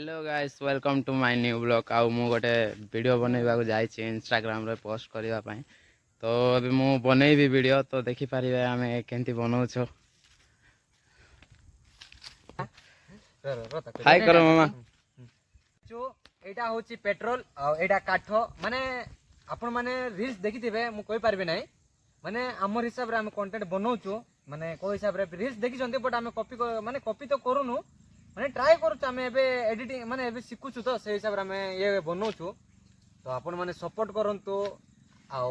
Hello guys welcome to my new blog आउ मु गोटे वीडियो बनैबा को जाई छी इंस्टाग्राम रे पोस्ट करबा पई तो अभी मु बनैबी वीडियो तो देखि परिबे आमे केंती बनाउ छो हाय करो मामा जो एटा होची पेट्रोल आ एटा काठो माने आपण माने रील्स देखिथिबे मु कहि पारबे नै माने हमर हिसाब रे हम कंटेंट बनाउछु माने को हिसाब रे रील्स देखि जंते बट हम कॉपी माने कॉपी तो करूनु माने ट्राई करूछु हम एबे एडिटिंग माने एबे सिखुछु तो से हिसाब रे हम ये बनाउछु तो आपण माने सपोर्ट करंतु आ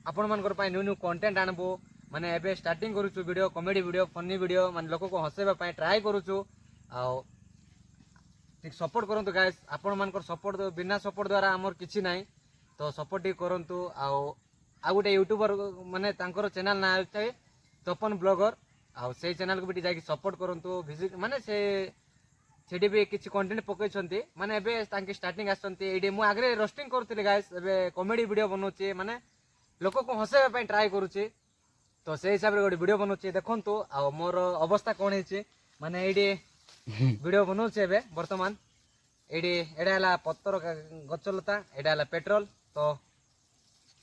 आपण मानकर पई न्यू न्यू कंटेंट आनबो माने एबे स्टार्टिंग करूछु video comedy video funny video माने लोक को हसेबा पई ट्राई करूछु आ ठीक सपोर्ट करंतु गाइस आपण मानकर सपोर्ट बिना सपोर्ट द्वारा हमर किछि नाही तो सपोर्ट ही करंतु आ गोटे यूट्यूबर माने तांकर चैनल ना छै तपन ब्लॉगर आ से चैनल को भी जाके सपोर्ट करंतु विजिट माने सेठी भी किछि कंटेंट पकै छंती माने एबे तांके स्टार्टिंग आछंती एडी मु आगरे रोस्टिंग करथिले गाइस एबे कॉमेडी वीडियो बनौची माने लोक को हसेबा पई ट्राई करूची तो से हिसाब रे गोटे वीडियो बनौची देखंतु आ मोर अवस्था कोन हेची माने एडी वीडियो बनौची एबे वर्तमान एडी एडा हला पत्तर गचलता एडा हला पेट्रोल तो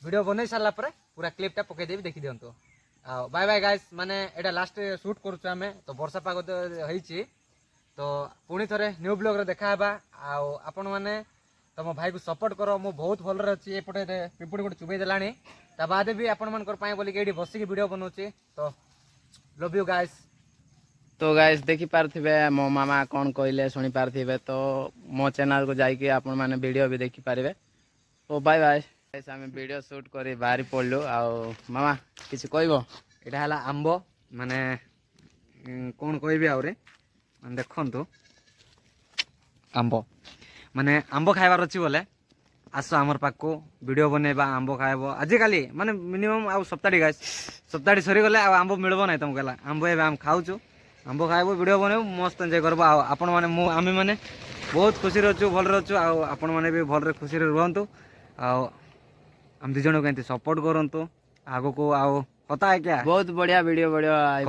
वीडियो बनै सारला पर पूरा क्लिप टा पकै देबी देखि दियंतु आ बाय बाय गाइस माने एडा लास्ट शूट करूछु हमें तो वर्षा पाग हेची तो पुणी थरे न्यू ब्लॉग रे देखा हेबा आ आपण माने तम भाई को सपोर्ट करो मु बहुत भल रे अछि एपटे पिपुडी गोटे चुबई देलानी ता बाद भी आपण मानकर पाए बोली के एडी बसी के वीडियो बनौची तो लव यू गाइस तो गाइस देखि पारथिबे मो मामा कोन कहले सुनी पारथिबे तो मो चैनल को जाई के आपण माने वीडियो भी देखि पारिबे तो बाय बाय गाइस हम वीडियो शूट करी बाहरी पड़लु आ मामा किछ कहबो एटा हला आंबो माने कोन कहबी आउरे माने देखंतु आंबो माने आंबो खाइबार अछि बोले आसो हमर पाक को वीडियो बनेबा आंबो खाइबो आजि काली माने मिनिमम आ सप्ताहटी गाइस सप्ताहटी सरी गले आ आंबो मिलबो नै तुम गला आंबो एबे हम खाउछु आंबो खाइबो वीडियो बनेबो मस्त एन्जॉय करबो आ आपण माने मु आमे माने बहुत खुशी रहछु भल रहछु आ आपण माने भी भल रे खुशी रे रहंतु आ हम दि जण केंति सपोर्ट करंतु आगो को आ होता है क्या बहुत बढ़िया वीडियो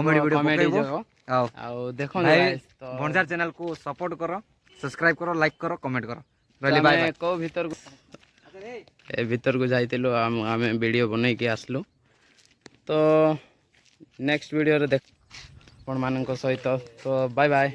कॉमेडी जो आओ देखो तो भंडार चैनल को सपोर्ट करो सब्सक्राइब करो लाइक करो कमेंट करो रहली बाय बाय को भीतर को जाइतिलो आमे वीडियो बनै के आसलु तो नेक्स्ट वीडियो रे देख आपण मानन को सहित तो बाय बाय।